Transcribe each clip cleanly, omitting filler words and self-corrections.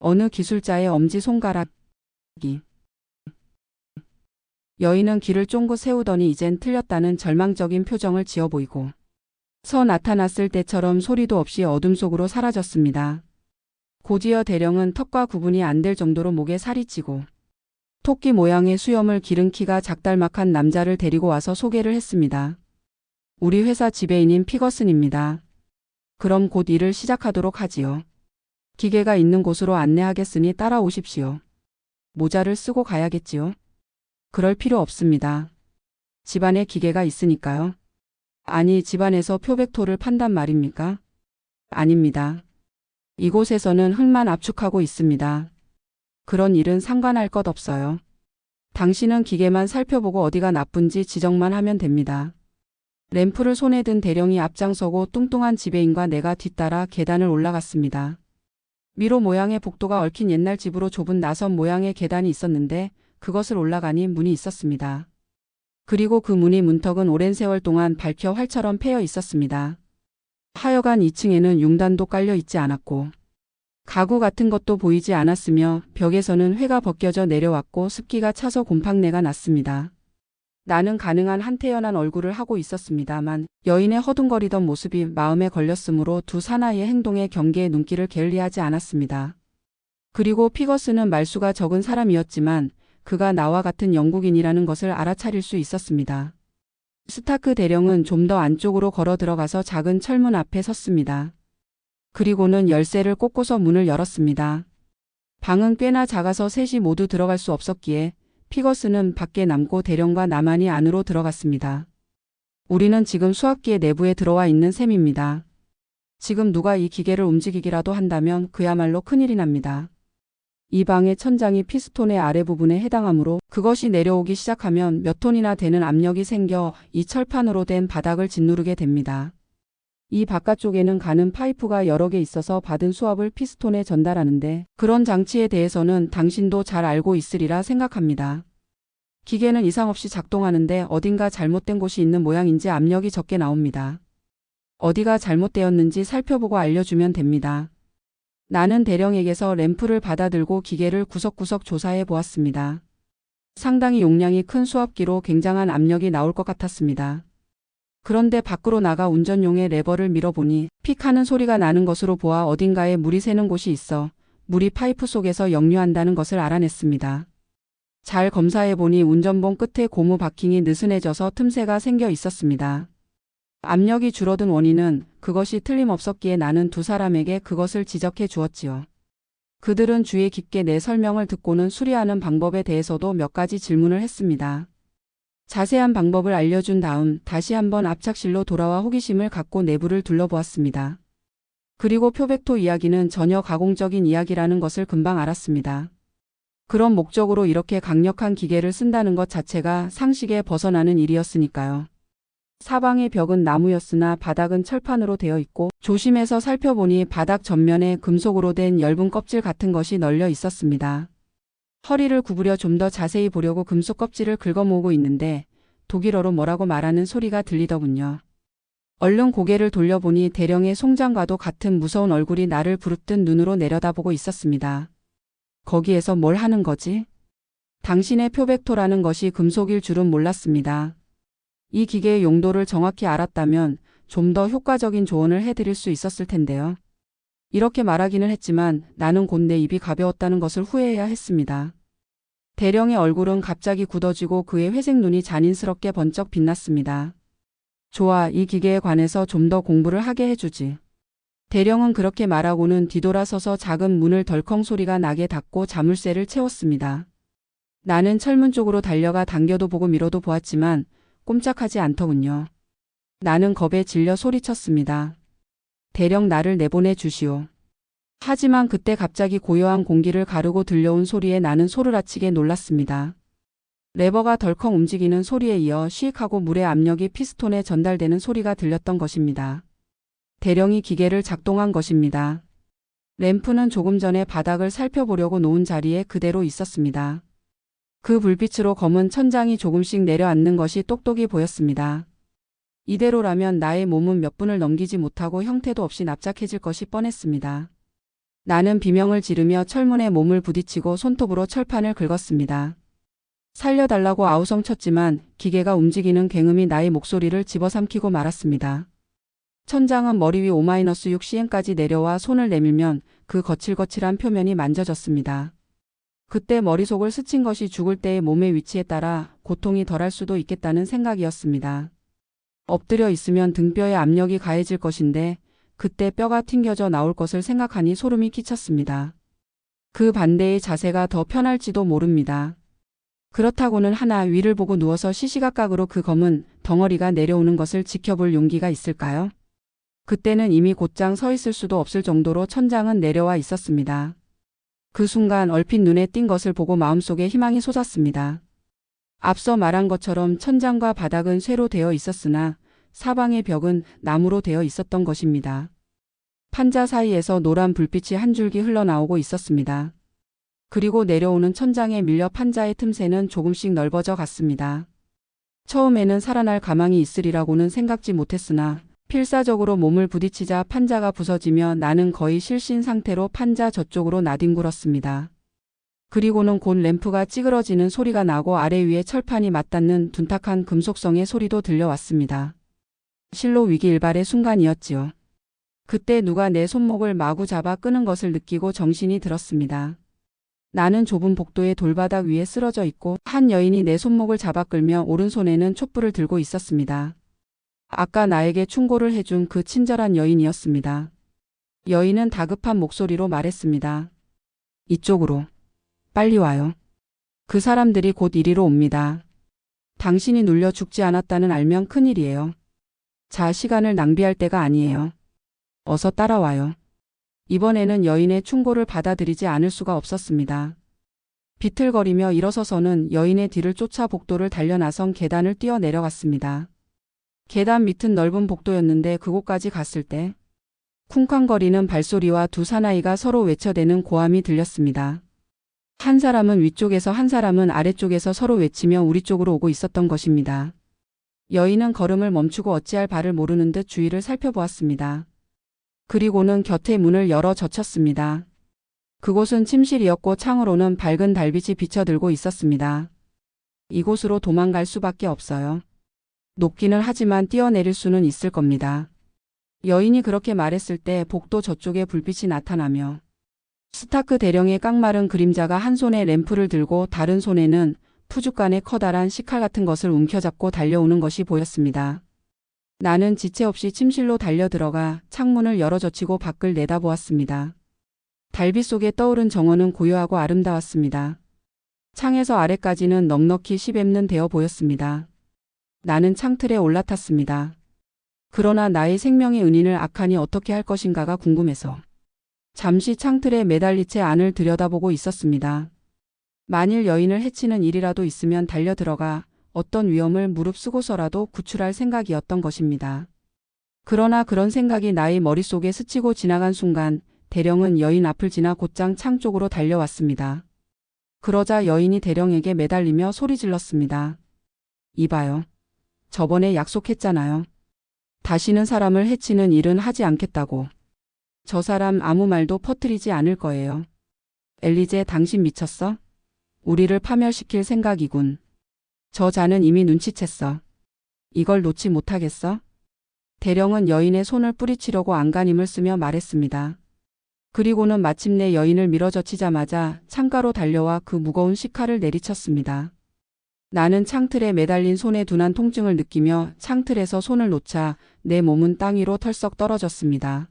어느 기술자의 엄지손가락이. 여인은 귀를 쫑긋 세우더니 이젠 틀렸다는 절망적인 표정을 지어 보이고 서 나타났을 때처럼 소리도 없이 어둠 속으로 사라졌습니다. 곧이어 대령은 턱과 구분이 안 될 정도로 목에 살이 찌고 토끼 모양의 수염을 기른 키가 작달막한 남자를 데리고 와서 소개를 했습니다. 우리 회사 지배인인 피거슨입니다. 그럼 곧 일을 시작하도록 하지요. 기계가 있는 곳으로 안내하겠으니 따라오십시오. 모자를 쓰고 가야겠지요. 그럴 필요 없습니다. 집안에 기계가 있으니까요. 아니, 집안에서 표백토를 판단 말입니까? 아닙니다. 이곳에서는 흙만 압축하고 있습니다. 그런 일은 상관할 것 없어요. 당신은 기계만 살펴보고 어디가 나쁜지 지적만 하면 됩니다. 램프를 손에 든 대령이 앞장서고 뚱뚱한 지배인과 내가 뒤따라 계단을 올라갔습니다. 미로 모양의 복도가 얽힌 옛날 집으로 좁은 나선 모양의 계단이 있었는데 그것을 올라가니 문이 있었습니다. 그리고 그 문이 문턱은 오랜 세월 동안 밝혀 활처럼 패여 있었습니다. 하여간 2층에는 융단도 깔려 있지 않았고 가구 같은 것도 보이지 않았으며 벽에서는 회가 벗겨져 내려왔고 습기가 차서 곰팡내가 났습니다. 나는 가능한 한태연한 얼굴을 하고 있었습니다만 여인의 허둥거리던 모습이 마음에 걸렸으므로 두 사나이의 행동에 경계의 눈길을 게을리하지 않았습니다. 그리고 피거슨은 말수가 적은 사람이었지만 그가 나와 같은 영국인이라는 것을 알아차릴 수 있었습니다. 스타크 대령은 좀 더 안쪽으로 걸어 들어가서 작은 철문 앞에 섰습니다. 그리고는 열쇠를 꽂고서 문을 열었습니다. 방은 꽤나 작아서 셋이 모두 들어갈 수 없었기에 피거슨은 밖에 남고 대령과 나만이 안으로 들어갔습니다. 우리는 지금 수압기의 내부에 들어와 있는 셈입니다. 지금 누가 이 기계를 움직이기라도 한다면 그야말로 큰일이 납니다. 이 방의 천장이 피스톤의 아래 부분에 해당하므로 그것이 내려오기 시작하면 몇 톤이나 되는 압력이 생겨 이 철판으로 된 바닥을 짓누르게 됩니다. 이 바깥쪽에는 가는 파이프가 여러 개 있어서 받은 수압을 피스톤에 전달하는데 그런 장치에 대해서는 당신도 잘 알고 있으리라 생각합니다. 기계는 이상 없이 작동하는데 어딘가 잘못된 곳이 있는 모양인지 압력이 적게 나옵니다. 어디가 잘못되었는지 살펴보고 알려주면 됩니다. 나는 대령에게서 램프를 받아들고 기계를 구석구석 조사해 보았습니다. 상당히 용량이 큰 수압기로 굉장한 압력이 나올 것 같았습니다. 그런데 밖으로 나가 운전용의 레버를 밀어보니 픽 하는 소리가 나는 것으로 보아 어딘가에 물이 새는 곳이 있어 물이 파이프 속에서 역류한다는 것을 알아냈습니다. 잘 검사해보니 운전봉 끝에 고무 바킹이 느슨해져서 틈새가 생겨 있었습니다. 압력이 줄어든 원인은 그것이 틀림없었기에 나는 두 사람에게 그것을 지적해 주었지요. 그들은 주의 깊게 내 설명을 듣고는 수리하는 방법에 대해서도 몇 가지 질문을 했습니다. 자세한 방법을 알려준 다음 다시 한번 압착실로 돌아와 호기심을 갖고 내부를 둘러보았습니다. 그리고 표백토 이야기는 전혀 가공적인 이야기라는 것을 금방 알았습니다. 그런 목적으로 이렇게 강력한 기계를 쓴다는 것 자체가 상식에 벗어나는 일이었으니까요. 사방의 벽은 나무였으나 바닥은 철판으로 되어 있고 조심해서 살펴보니 바닥 전면에 금속으로 된 엷은 껍질 같은 것이 널려 있었습니다. 허리를 구부려 좀 더 자세히 보려고 금속 껍질을 긁어모으고 있는데 독일어로 뭐라고 말하는 소리가 들리더군요. 얼른 고개를 돌려보니 대령의 송장과도 같은 무서운 얼굴이 나를 부릅뜬 눈으로 내려다보고 있었습니다. 거기에서 뭘 하는 거지? 당신의 표백토라는 것이 금속일 줄은 몰랐습니다. 이 기계의 용도를 정확히 알았다면 좀 더 효과적인 조언을 해드릴 수 있었을 텐데요. 이렇게 말하기는 했지만 나는 곧 내 입이 가벼웠다는 것을 후회해야 했습니다. 대령의 얼굴은 갑자기 굳어지고 그의 회색 눈이 잔인스럽게 번쩍 빛났습니다. 좋아, 이 기계에 관해서 좀 더 공부를 하게 해주지. 대령은 그렇게 말하고는 뒤돌아서서 작은 문을 덜컹 소리가 나게 닫고 자물쇠를 채웠습니다. 나는 철문 쪽으로 달려가 당겨도 보고 밀어도 보았지만 꼼짝하지 않더군요. 나는 겁에 질려 소리쳤습니다. 대령, 나를 내보내 주시오. 하지만 그때 갑자기 고요한 공기를 가르고 들려온 소리에 나는 소르라치게 놀랐습니다. 레버가 덜컹 움직이는 소리에 이어 쉬익하고 물의 압력이 피스톤에 전달되는 소리가 들렸던 것입니다. 대령이 기계를 작동한 것입니다. 램프는 조금 전에 바닥을 살펴보려고 놓은 자리에 그대로 있었습니다. 그 불빛으로 검은 천장이 조금씩 내려앉는 것이 똑똑히 보였습니다. 이대로라면 나의 몸은 몇 분을 넘기지 못하고 형태도 없이 납작해질 것이 뻔했습니다. 나는 비명을 지르며 철문에 몸을 부딪히고 손톱으로 철판을 긁었습니다. 살려달라고 아우성쳤지만 기계가 움직이는 굉음이 나의 목소리를 집어삼키고 말았습니다. 천장은 머리 위 -6cm까지 내려와 손을 내밀면 그 거칠거칠한 표면이 만져졌습니다. 그때 머릿속을 스친 것이 죽을 때의 몸의 위치에 따라 고통이 덜할 수도 있겠다는 생각이었습니다. 엎드려 있으면 등뼈에 압력이 가해질 것인데 그때 뼈가 튕겨져 나올 것을 생각하니 소름이 끼쳤습니다. 그 반대의 자세가 더 편할지도 모릅니다. 그렇다고는 하나 위를 보고 누워서 시시각각으로 그 검은 덩어리가 내려오는 것을 지켜볼 용기가 있을까요? 그때는 이미 곧장 서 있을 수도 없을 정도로 천장은 내려와 있었습니다. 그 순간 얼핏 눈에 띈 것을 보고 마음속에 희망이 솟았습니다. 앞서 말한 것처럼 천장과 바닥은 쇠로 되어 있었으나 사방의 벽은 나무로 되어 있었던 것입니다. 판자 사이에서 노란 불빛이 한 줄기 흘러나오고 있었습니다. 그리고 내려오는 천장에 밀려 판자의 틈새는 조금씩 넓어져 갔습니다. 처음에는 살아날 가망이 있으리라고는 생각지 못했으나 필사적으로 몸을 부딪히자 판자가 부서지며 나는 거의 실신 상태로 판자 저쪽으로 나뒹굴었습니다. 그리고는 곧 램프가 찌그러지는 소리가 나고 아래 위에 철판이 맞닿는 둔탁한 금속성의 소리도 들려왔습니다. 실로 위기일발의 순간이었지요. 그때 누가 내 손목을 마구 잡아 끄는 것을 느끼고 정신이 들었습니다. 나는 좁은 복도의 돌바닥 위에 쓰러져 있고 한 여인이 내 손목을 잡아 끌며 오른손에는 촛불을 들고 있었습니다. 아까 나에게 충고를 해준 그 친절한 여인이었습니다. 여인은 다급한 목소리로 말했습니다. 이쪽으로. 빨리 와요. 그 사람들이 곧 이리로 옵니다. 당신이 눌려 죽지 않았다는 알면 큰일이에요. 자, 시간을 낭비할 때가 아니에요. 어서 따라와요. 이번에는 여인의 충고를 받아들이지 않을 수가 없었습니다. 비틀거리며 일어서서는 여인의 뒤를 쫓아 복도를 달려 나선 계단을 뛰어 내려갔습니다. 계단 밑은 넓은 복도였는데 그곳까지 갔을 때 쿵쾅거리는 발소리와 두 사나이가 서로 외쳐대는 고함이 들렸습니다. 한 사람은 위쪽에서 한 사람은 아래쪽에서 서로 외치며 우리 쪽으로 오고 있었던 것입니다. 여인은 걸음을 멈추고 어찌할 바를 모르는 듯 주위를 살펴보았습니다. 그리고는 곁에 문을 열어 젖혔습니다. 그곳은 침실이었고 창으로는 밝은 달빛이 비쳐들고 있었습니다. 이곳으로 도망갈 수밖에 없어요. 높기는 하지만 뛰어내릴 수는 있을 겁니다. 여인이 그렇게 말했을 때 복도 저쪽에 불빛이 나타나며 스타크 대령의 깡마른 그림자가 한 손에 램프를 들고 다른 손에는 푸죽간의 커다란 식칼 같은 것을 움켜잡고 달려오는 것이 보였습니다. 나는 지체 없이 침실로 달려들어가 창문을 열어 젖히고 밖을 내다보았습니다. 달빛 속에 떠오른 정원은 고요하고 아름다웠습니다. 창에서 아래까지는 넉넉히 10엠는 되어 보였습니다. 나는 창틀에 올라탔습니다. 그러나 나의 생명의 은인을 악하니 어떻게 할 것인가가 궁금해서 잠시 창틀에 매달린 채 안을 들여다보고 있었습니다. 만일 여인을 해치는 일이라도 있으면 달려들어가 어떤 위험을 무릅쓰고서라도 구출할 생각이었던 것입니다. 그러나 그런 생각이 나의 머릿속에 스치고 지나간 순간 대령은 여인 앞을 지나 곧장 창 쪽으로 달려왔습니다. 그러자 여인이 대령에게 매달리며 소리 질렀습니다. 이봐요. 저번에 약속했잖아요. 다시는 사람을 해치는 일은 하지 않겠다고. 저 사람 아무 말도 퍼뜨리지 않을 거예요. 엘리제, 당신 미쳤어? 우리를 파멸시킬 생각이군. 저 자는 이미 눈치챘어. 이걸 놓지 못하겠어? 대령은 여인의 손을 뿌리치려고 안간힘을 쓰며 말했습니다. 그리고는 마침내 여인을 밀어젖히자마자 창가로 달려와 그 무거운 식칼을 내리쳤습니다. 나는 창틀에 매달린 손에 둔한 통증을 느끼며 창틀에서 손을 놓자 내 몸은 땅 위로 털썩 떨어졌습니다.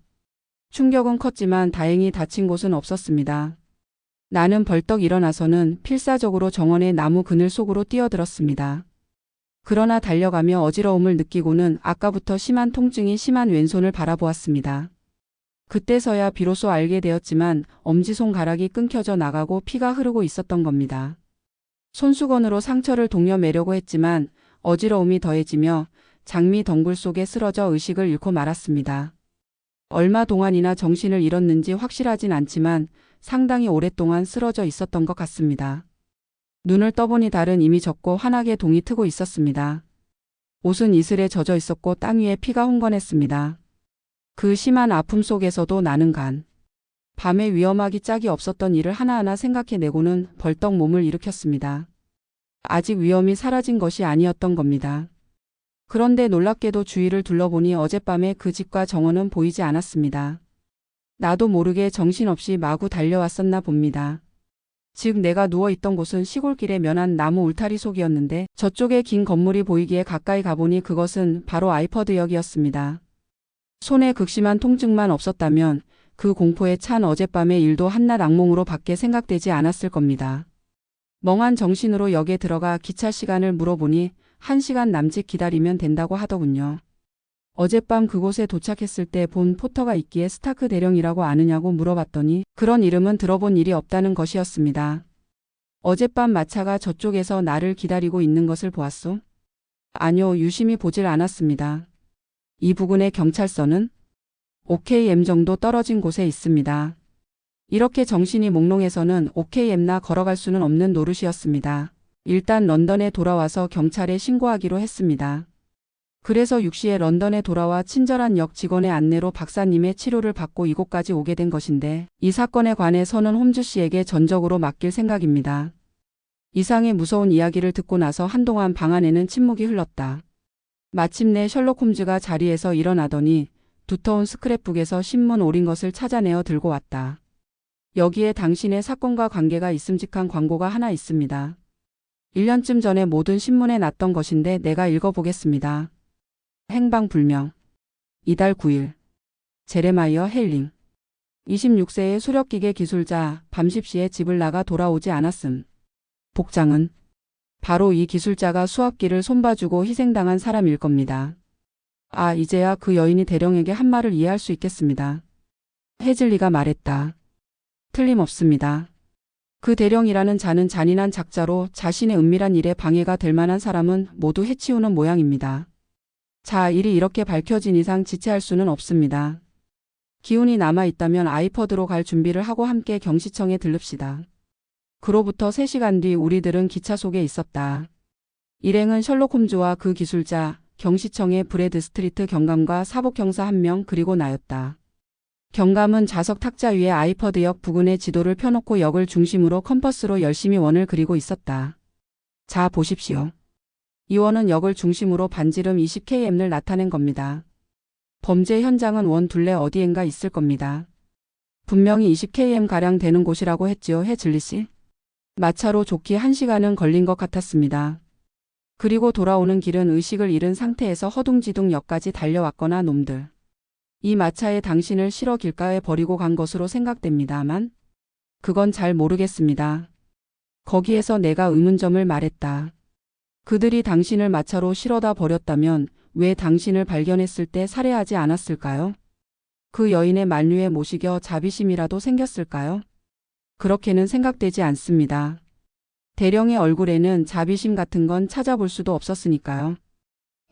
충격은 컸지만 다행히 다친 곳은 없었습니다. 나는 벌떡 일어나서는 필사적으로 정원의 나무 그늘 속으로 뛰어들었습니다. 그러나 달려가며 어지러움을 느끼고는 아까부터 심한 통증이 심한 왼손을 바라보았습니다. 그때서야 비로소 알게 되었지만 엄지손가락이 끊겨져 나가고 피가 흐르고 있었던 겁니다. 손수건으로 상처를 독려매려고 했지만 어지러움이 더해지며 장미 덩굴 속에 쓰러져 의식을 잃고 말았습니다. 얼마 동안이나 정신을 잃었는지 확실하진 않지만 상당히 오랫동안 쓰러져 있었던 것 같습니다. 눈을 떠보니 달은 이미 젖고 환하게 동이 트고 있었습니다. 옷은 이슬에 젖어 있었고 땅 위에 피가 흥건했습니다. 그 심한 아픔 속에서도 나는 밤에 위험하기 짝이 없었던 일을 하나하나 생각해내고는 벌떡 몸을 일으켰습니다. 아직 위험이 사라진 것이 아니었던 겁니다. 그런데 놀랍게도 주위를 둘러보니 어젯밤에 그 집과 정원은 보이지 않았습니다. 나도 모르게 정신없이 마구 달려왔었나 봅니다. 즉 내가 누워있던 곳은 시골길에 면한 나무 울타리 속이었는데 저쪽에 긴 건물이 보이기에 가까이 가보니 그것은 바로 아이퍼드역이었습니다. 손에 극심한 통증만 없었다면 그 공포에 찬 어젯밤의 일도 한낱 악몽으로 밖에 생각되지 않았을 겁니다. 멍한 정신으로 역에 들어가 기차 시간을 물어보니 1시간 남짓 기다리면 된다고 하더군요. 어젯밤 그곳에 도착했을 때 본 포터가 있기에 스타크 대령이라고 아느냐고 물어봤더니 그런 이름은 들어본 일이 없다는 것이었습니다. 어젯밤 마차가 저쪽에서 나를 기다리고 있는 것을 보았소? 아니요, 유심히 보질 않았습니다. 이 부근의 경찰서는 OKM 정도 떨어진 곳에 있습니다. 이렇게 정신이 몽롱해서는 OKM나 걸어갈 수는 없는 노릇이었습니다. 일단 런던에 돌아와서 경찰에 신고하기로 했습니다. 그래서 6시에 런던에 돌아와 친절한 역 직원의 안내로 박사님의 치료를 받고 이곳까지 오게 된 것인데 이 사건에 관해서는 홈즈 씨에게 전적으로 맡길 생각입니다. 이상의 무서운 이야기를 듣고 나서 한동안 방 안에는 침묵이 흘렀다. 마침내 셜록 홈즈가 자리에서 일어나더니 두터운 스크랩북에서 신문 오린 것을 찾아내어 들고 왔다. 여기에 당신의 사건과 관계가 있음직한 광고가 하나 있습니다. 1년쯤 전에 모든 신문에 났던 것인데 내가 읽어보겠습니다. 행방불명. 이달 9일. 제레마이어 헬링. 26세의 수력기계 기술자, 밤 10시에 집을 나가 돌아오지 않았음. 복장은 바로 이 기술자가 수압기를 손봐주고 희생당한 사람일 겁니다. 아, 이제야 그 여인이 대령에게 한 말을 이해할 수 있겠습니다. 해즐리가 말했다. 틀림없습니다. 그 대령이라는 자는 잔인한 작자로 자신의 은밀한 일에 방해가 될 만한 사람은 모두 해치우는 모양입니다. 자, 일이 이렇게 밝혀진 이상 지체할 수는 없습니다. 기운이 남아있다면 아이퍼드로 갈 준비를 하고 함께 경시청에 들릅시다. 그로부터 3시간 뒤 우리들은 기차 속에 있었다. 일행은 셜록 홈즈와 그 기술자, 경시청의 브래드 스트리트 경감과 사복형사 1명 그리고 나였다. 경감은 좌석 탁자 위에 아이퍼드역 부근의 지도를 펴놓고 역을 중심으로 컴퍼스로 열심히 원을 그리고 있었다. 자, 보십시오. 이 원은 역을 중심으로 반지름 20km를 나타낸 겁니다. 범죄 현장은 원 둘레 어디엔가 있을 겁니다. 분명히 20km가량 되는 곳이라고 했지요, 해즐리 씨. 마차로 좋기 1시간은 걸린 것 같았습니다. 그리고 돌아오는 길은 의식을 잃은 상태에서 허둥지둥 역까지 달려왔거나 놈들. 이 마차에 당신을 실어 길가에 버리고 간 것으로 생각됩니다만 그건 잘 모르겠습니다. 거기에서 내가 의문점을 말했다. 그들이 당신을 마차로 실어다 버렸다면 왜 당신을 발견했을 때 살해하지 않았을까요? 그 여인의 만류에 모시겨 자비심이라도 생겼을까요? 그렇게는 생각되지 않습니다. 대령의 얼굴에는 자비심 같은 건 찾아볼 수도 없었으니까요.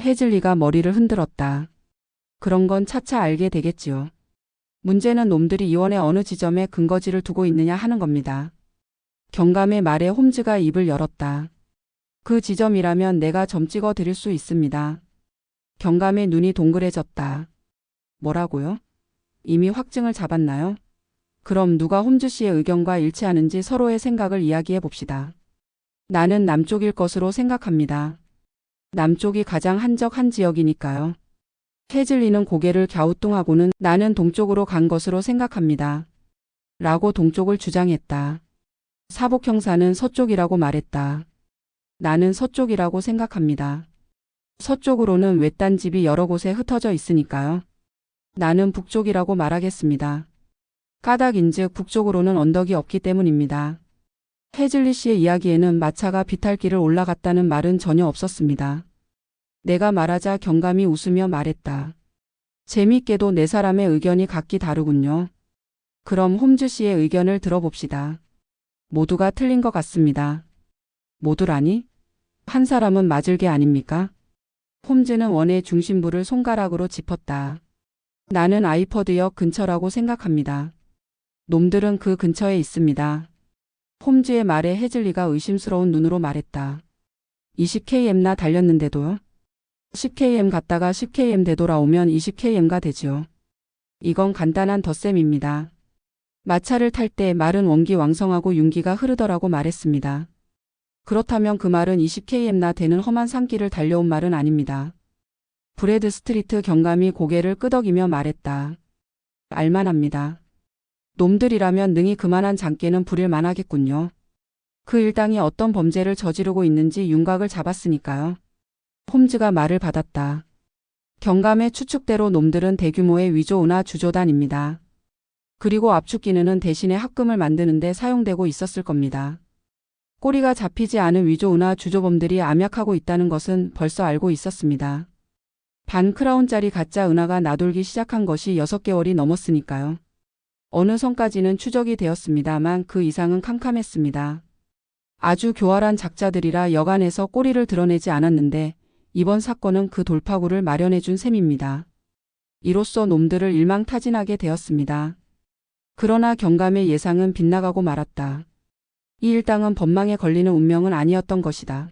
해즐리가 머리를 흔들었다. 그런 건 차차 알게 되겠지요. 문제는 놈들이 이원의 어느 지점에 근거지를 두고 있느냐 하는 겁니다. 경감의 말에 홈즈가 입을 열었다. 그 지점이라면 내가 점 찍어 드릴 수 있습니다. 경감의 눈이 동그래졌다. 뭐라고요? 이미 확증을 잡았나요? 그럼 누가 홈즈 씨의 의견과 일치하는지 서로의 생각을 이야기해 봅시다. 나는 남쪽일 것으로 생각합니다. 남쪽이 가장 한적한 지역이니까요. 해즐리는 고개를 갸우뚱하고는 나는 동쪽으로 간 것으로 생각합니다. 라고 동쪽을 주장했다. 사복 형사는 서쪽이라고 말했다. 나는 서쪽이라고 생각합니다. 서쪽으로는 외딴 집이 여러 곳에 흩어져 있으니까요. 나는 북쪽이라고 말하겠습니다. 까닭인즉 북쪽으로는 언덕이 없기 때문입니다. 해즐리 씨의 이야기에는 마차가 비탈길을 올라갔다는 말은 전혀 없었습니다. 내가 말하자 경감이 웃으며 말했다. 재미있게도 네 사람의 의견이 각기 다르군요. 그럼 홈즈 씨의 의견을 들어봅시다. 모두가 틀린 것 같습니다. 모두라니? 한 사람은 맞을 게 아닙니까? 홈즈는 원의 중심부를 손가락으로 짚었다. 나는 아이퍼드역 근처라고 생각합니다. 놈들은 그 근처에 있습니다. 홈즈의 말에 해즐리가 의심스러운 눈으로 말했다. 20km나 달렸는데도요? 10km 갔다가 10km 되돌아오면 20km가 되지요. 이건 간단한 덧셈입니다. 마차를 탈 때 말은 원기 왕성하고 윤기가 흐르더라고 말했습니다. 그렇다면 그 말은 20km나 되는 험한 산길을 달려온 말은 아닙니다. 브래드 스트리트 경감이 고개를 끄덕이며 말했다. 알만합니다. 놈들이라면 능히 그만한 장께는 부릴 만하겠군요. 그 일당이 어떤 범죄를 저지르고 있는지 윤곽을 잡았으니까요. 홈즈가 말을 받았다. 경감의 추측대로 놈들은 대규모의 위조나 주조단입니다. 그리고 압축기능은 대신에 합금을 만드는데 사용되고 있었을 겁니다. 꼬리가 잡히지 않은 위조나 주조범들이 암약하고 있다는 것은 벌써 알고 있었습니다. 반 크라운짜리 가짜 은하가 나돌기 시작한 것이 6개월이 넘었으니까요. 어느 선까지는 추적이 되었습니다만 그 이상은 캄캄했습니다. 아주 교활한 작자들이라 여간에서 꼬리를 드러내지 않았는데 이번 사건은 그 돌파구를 마련해 준 셈입니다. 이로써 놈들을 일망타진하게 되었습니다. 그러나 경감의 예상은 빗나가고 말았다. 이 일당은 법망에 걸리는 운명은 아니었던 것이다.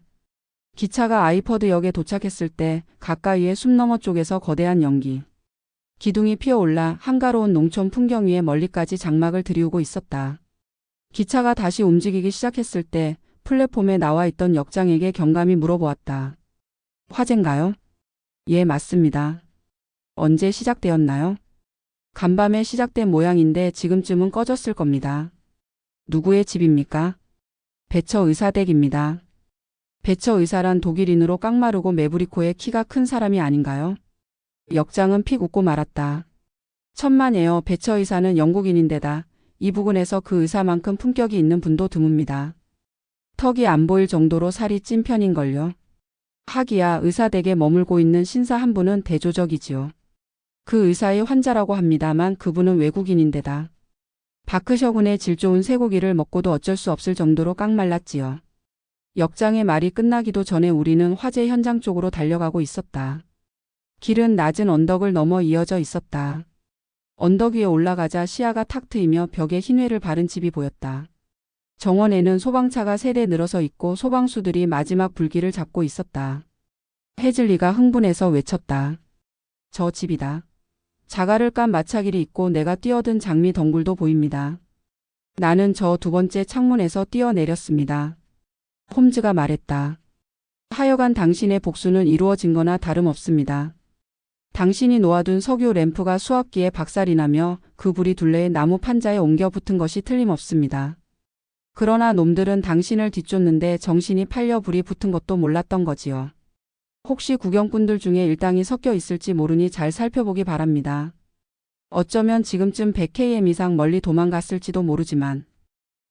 기차가 아이퍼드역에 도착했을 때 가까이의 숨 너머 쪽에서 거대한 연기. 기둥이 피어올라 한가로운 농촌 풍경 위에 멀리까지 장막을 들이우고 있었다. 기차가 다시 움직이기 시작했을 때 플랫폼에 나와 있던 역장에게 경감이 물어보았다. 화재인가요? 예, 맞습니다. 언제 시작되었나요? 간밤에 시작된 모양인데 지금쯤은 꺼졌을 겁니다. 누구의 집입니까? 배처 의사 댁입니다. 배처 의사란 독일인으로 깡마르고 매부리코에 키가 큰 사람이 아닌가요? 역장은 픽 웃고 말았다. 천만에요. 배처 의사는 영국인인데다 이 부근에서 그 의사만큼 품격이 있는 분도 드뭅니다. 턱이 안 보일 정도로 살이 찐 편인걸요. 하기야 의사 댁에 머물고 있는 신사 한 분은 대조적이지요. 그 의사의 환자라고 합니다만 그분은 외국인인데다 바크셔군의 질 좋은 쇠고기를 먹고도 어쩔 수 없을 정도로 깡말랐지요. 역장의 말이 끝나기도 전에 우리는 화재 현장 쪽으로 달려가고 있었다. 길은 낮은 언덕을 넘어 이어져 있었다. 언덕 위에 올라가자 시야가 탁 트이며 벽에 흰회를 바른 집이 보였다. 정원에는 소방차가 3대 늘어서 있고 소방수들이 마지막 불길을 잡고 있었다. 해즐리가 흥분해서 외쳤다. 저 집이다. 자갈을 깐 마차길이 있고 내가 뛰어든 장미 덩굴도 보입니다. 나는 저 2번째 창문에서 뛰어내렸습니다. 홈즈가 말했다. 하여간 당신의 복수는 이루어진 거나 다름없습니다. 당신이 놓아둔 석유 램프가 수압기에 박살이 나며 그 불이 둘레의 나무 판자에 옮겨 붙은 것이 틀림없습니다. 그러나 놈들은 당신을 뒤쫓는데 정신이 팔려 불이 붙은 것도 몰랐던 거지요. 혹시 구경꾼들 중에 일당이 섞여 있을지 모르니 잘 살펴보기 바랍니다. 어쩌면 지금쯤 100km 이상 멀리 도망갔을지도 모르지만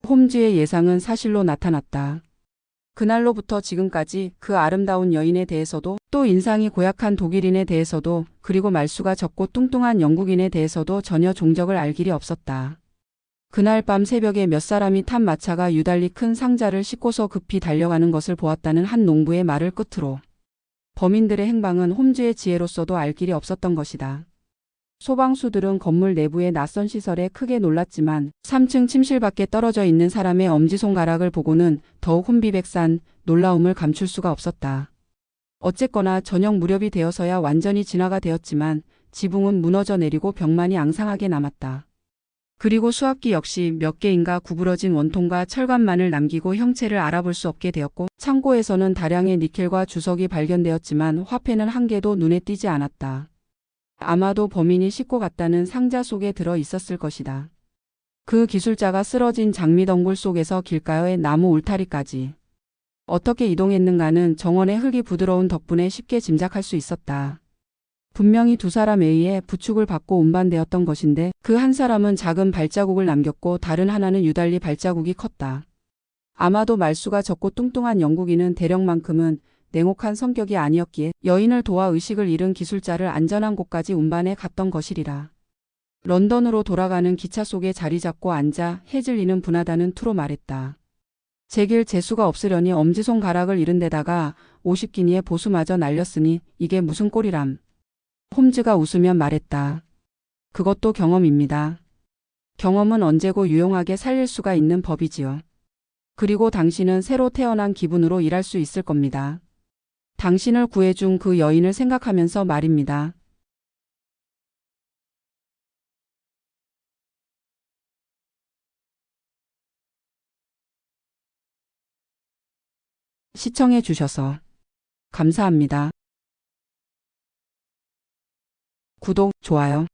홈즈의 예상은 사실로 나타났다. 그날로부터 지금까지 그 아름다운 여인에 대해서도 또 인상이 고약한 독일인에 대해서도 그리고 말수가 적고 뚱뚱한 영국인에 대해서도 전혀 종적을 알 길이 없었다. 그날 밤 새벽에 몇 사람이 탄 마차가 유달리 큰 상자를 싣고서 급히 달려가는 것을 보았다는 한 농부의 말을 끝으로 범인들의 행방은 홈즈의 지혜로서도 알 길이 없었던 것이다. 소방수들은 건물 내부의 낯선 시설에 크게 놀랐지만 3층 침실 밖에 떨어져 있는 사람의 엄지손가락을 보고는 더욱 혼비백산 놀라움을 감출 수가 없었다. 어쨌거나 저녁 무렵이 되어서야 완전히 진화가 되었지만 지붕은 무너져 내리고 벽만이 앙상하게 남았다. 그리고 수압기 역시 몇 개인가 구부러진 원통과 철관만을 남기고 형체를 알아볼 수 없게 되었고 창고에서는 다량의 니켈과 주석이 발견되었지만 화폐는 한 개도 눈에 띄지 않았다. 아마도 범인이 싣고 갔다는 상자 속에 들어 있었을 것이다. 그 기술자가 쓰러진 장미덩굴 속에서 길가의 나무 울타리까지 어떻게 이동했는가는 정원의 흙이 부드러운 덕분에 쉽게 짐작할 수 있었다. 분명히 2사람에 의해 부축을 받고 운반되었던 것인데 그 한 사람은 작은 발자국을 남겼고 다른 하나는 유달리 발자국이 컸다. 아마도 말수가 적고 뚱뚱한 영국인은 대령만큼은 냉혹한 성격이 아니었기에 여인을 도와 의식을 잃은 기술자를 안전한 곳까지 운반해 갔던 것이리라. 런던으로 돌아가는 기차 속에 자리 잡고 앉아 해즐리는 분하다는 투로 말했다. 제길 재수가 없으려니 엄지손가락을 잃은 데다가 50기니의 보수마저 날렸으니 이게 무슨 꼴이람. 홈즈가 웃으며 말했다. 그것도 경험입니다. 경험은 언제고 유용하게 살릴 수가 있는 법이지요. 그리고 당신은 새로 태어난 기분으로 일할 수 있을 겁니다. 당신을 구해준 그 여인을 생각하면서 말입니다. 시청해 주셔서 감사합니다. 구독, 좋아요.